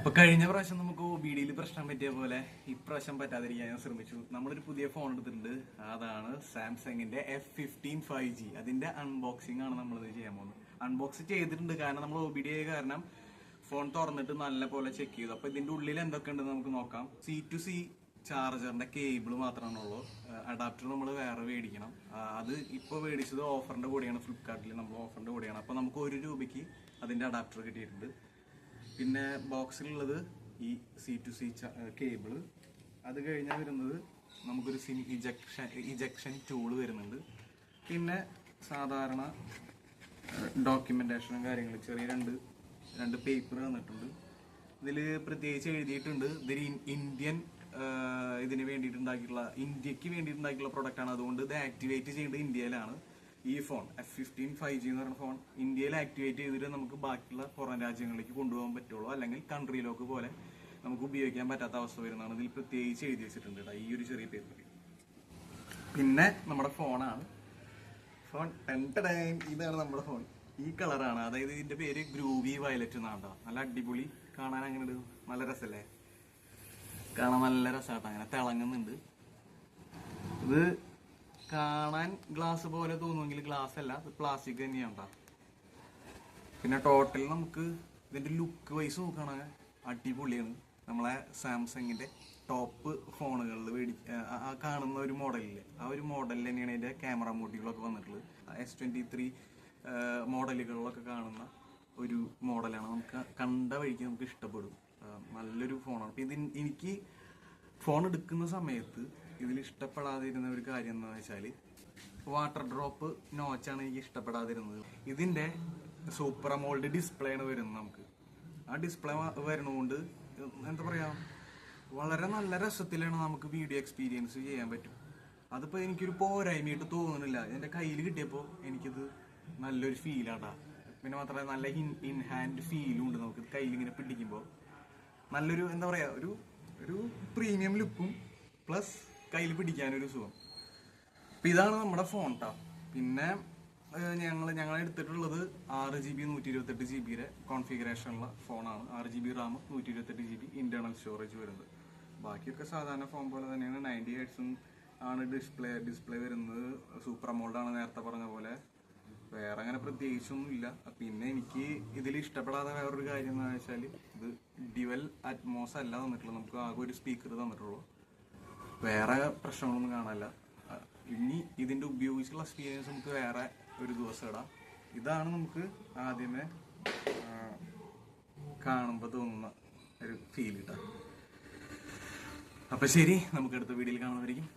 അപ്പൊ കഴിഞ്ഞ പ്രാവശ്യം നമുക്ക് ഒബിഡിയിൽ പ്രശ്നം പറ്റിയ പോലെ ഇപ്രാവശ്യം പറ്റാതിരിക്കാൻ ഞാൻ ശ്രമിച്ചു. നമ്മളൊരു പുതിയ ഫോൺ എടുത്തിട്ടുണ്ട്. അതാണ് സാംസങ്ങിന്റെ F15 5G. അതിന്റെ അൺബോക്സിംഗ് ആണ് നമ്മൾ ചെയ്യാൻ പോകുന്നത്. അൺബോക്സ് ചെയ്തിട്ടുണ്ട്, കാരണം നമ്മൾ ഒബിഡി ആയ കാരണം ഫോൺ തുറന്നിട്ട് നല്ല പോലെ ചെക്ക് ചെയ്തു. അപ്പൊ ഇതിന്റെ ഉള്ളിൽ എന്തൊക്കെ ഉണ്ടെന്ന് നമുക്ക് നോക്കാം. C2C ചാർജറിന്റെ cable മാത്രമാണുള്ളൂ. അഡാപ്റ്റർ നമ്മൾ വേറെ മേടിക്കണം. അത് ഇപ്പോൾ മേടിച്ചത് ഓഫറിന്റെ കൂടെയാണ്. ഫ്ലിപ്കാർട്ടിൽ നമ്മൾ ഓഫറിന്റെ കൂടെയാണ്. അപ്പൊ നമുക്ക് ₹1 അതിന്റെ അഡാപ്റ്റർ കിട്ടിയിട്ടുണ്ട്. പിന്നെ ബോക്സിലുള്ളത് ഈ C2C കേബിള്. അത് കഴിഞ്ഞാൽ വരുന്നത് നമുക്കൊരു സിം ഇജക്ഷൻ ടൂള് വരുന്നുണ്ട്. പിന്നെ സാധാരണ ഡോക്യുമെന്റേഷനും കാര്യങ്ങളും ചെറിയ രണ്ട് പേപ്പർ തന്നിട്ടുണ്ട്. ഇതിൽ പ്രത്യേകിച്ച് എഴുതിയിട്ടുണ്ട് ഇതൊരു ഇതിന് വേണ്ടിയിട്ടുണ്ടാക്കിയിട്ടുള്ള ഇന്ത്യക്ക് വേണ്ടിയിട്ടുണ്ടാക്കിയിട്ടുള്ള പ്രൊഡക്റ്റാണ്. അതുകൊണ്ട് ഇത് ആക്ടിവേറ്റ് ചെയ്യേണ്ടത് ഇന്ത്യയിലാണ്. ഈ ഫോൺ F15 5G എന്ന് പറയുന്ന ഫോൺ ഇന്ത്യയിൽ ആക്ടിവേറ്റ് ചെയ്തിട്ട് നമുക്ക് ബാക്കിയുള്ള പുറം രാജ്യങ്ങളിലേക്ക് കൊണ്ടുപോകാൻ പറ്റുള്ളൂ. അല്ലെങ്കിൽ കൺട്രി ലോക്ക് പോലെ നമുക്ക് ഉപയോഗിക്കാൻ പറ്റാത്ത അവസ്ഥ വരുന്നതാണ്. ഇതിൽ പ്രത്യേകിച്ച് എഴുതി വെച്ചിട്ടുണ്ട് ഈ ഒരു ചെറിയ പേപ്പറിൽ. പിന്നെ നമ്മുടെ ഫോണാണ്. ഫോൺ ഇതാണ് നമ്മുടെ ഫോൺ. ഈ കളറാണ്, അതായത് ഇതിന്റെ പേര് ഗ്രൂവി വയലറ്റ് എന്നാണ്. നല്ല അടിപൊളി, കാണാൻ അങ്ങനെ നല്ല രസമല്ലേ? കാണാൻ നല്ല രസമാട്ടോ, അങ്ങനെ തിളങ്ങുന്നുണ്ട്. ഇത് കാണാൻ ഗ്ലാസ് പോലെ തോന്നുമെങ്കിൽ ഗ്ലാസ് അല്ല, ഇത് പ്ലാസ്റ്റിക് തന്നെയാണ്. പിന്നെ ടോട്ടൽ നമുക്ക് ഇതിന്റെ ലുക്ക് വൈസ് നോക്കുകയാണെങ്കിൽ അടിപൊളിയാണ്. നമ്മളെ സാംസങ്ങിന്റെ ടോപ്പ് ഫോണുകളിൽ കാണുന്ന ഒരു മോഡലില്ലേ, ആ ഒരു മോഡലിൽ തന്നെയാണ് ഇതിന്റെ ക്യാമറ മോഡുകളൊക്കെ വന്നിട്ടുള്ളത്. S23 മോഡലുകളിലൊക്കെ കാണുന്ന ഒരു മോഡലാണ്. നമുക്ക് കണ്ട വഴിക്ക് നമുക്ക് ഇഷ്ടപ്പെടും. നല്ലൊരു ഫോണാണ്. അപ്പം എനിക്ക് ഫോൺ എടുക്കുന്ന സമയത്ത് ഇതിൽ ഇഷ്ടപ്പെടാതിരുന്ന ഒരു കാര്യം എന്താണെന്ന് വെച്ചാൽ വാട്ടർ ഡ്രോപ്പ് നോച്ചാണ് എനിക്ക് ഇഷ്ടപ്പെടാതിരുന്നത്. ഇതിന്റെ സൂപ്പർ അമോൾഡ് ഡിസ്പ്ലേ ആണ് വരുന്നത്. നമുക്ക് ആ ഡിസ്പ്ലേ വരുന്നതുകൊണ്ട് എന്താ പറയാ, വളരെ നല്ല രസത്തിലാണ് നമുക്ക് വീഡിയോ എക്സ്പീരിയൻസ് ചെയ്യാൻ പറ്റും. അതിപ്പോൾ എനിക്കൊരു പോരായ്മയായിട്ട് തോന്നുന്നില്ല. എൻ്റെ കയ്യിൽ കിട്ടിയപ്പോൾ എനിക്കിത് നല്ലൊരു ഫീലാട്ടാ. പിന്നെ മാത്രമല്ല നല്ല ഇൻ ഹാൻഡ് ഫീലും ഉണ്ട്. നമുക്ക് കയ്യിലിങ്ങനെ പിടിക്കുമ്പോൾ നല്ലൊരു എന്താ പറയാ, ഒരു പ്രീമിയം ലുക്കും പ്ലസ് കയ്യിൽ പിടിക്കാനൊരു സുഖം. അപ്പം ഇതാണ് നമ്മുടെ ഫോൺ ട്ടാ. പിന്നെ ഞങ്ങൾ എടുത്തിട്ടുള്ളത് 6GB 128GB കോൺഫിഗറേഷനുള്ള ഫോണാണ്. 6GB Ram 128GB internal storage വരുന്നത്. ബാക്കിയൊക്കെ സാധാരണ ഫോൺ പോലെ തന്നെയാണ്. 90 Hz ആണ് ഡിസ്പ്ലേ വരുന്നത്. സൂപ്പർ അമോൾഡാണ് നേരത്തെ പറഞ്ഞ പോലെ. വേറെ അങ്ങനെ പ്രത്യേകിച്ചൊന്നും ഇല്ല. പിന്നെ എനിക്ക് ഇതിൽ ഇഷ്ടപ്പെടാതെ വേറൊരു കാര്യം എന്താണെന്ന് വെച്ചാൽ ഇത് ഡ്യുവൽ അറ്റ്മോസ് അല്ല തന്നിട്ടുള്ളത്. നമുക്ക് ആകെ ഒരു സ്പീക്കർ തന്നിട്ടുള്ളൂ. വേറെ പ്രശ്നങ്ങളൊന്നും കാണാനില്ല. ഇനി ഇതിന്റെ ഉപയോഗിച്ചുള്ള എക്സ്പീരിയൻസ് നമുക്ക് വേറെ ഒരു ദിവസം ഇടാം. ഇതാണ് നമുക്ക് ആദ്യമേ കാണുമ്പോൾ തോന്നുന്ന ഒരു ഫീൽ കിട്ടാം. അപ്പൊ ശരി, നമുക്ക് അടുത്ത വീഡിയോയിൽ കാണുന്നതായിരിക്കും.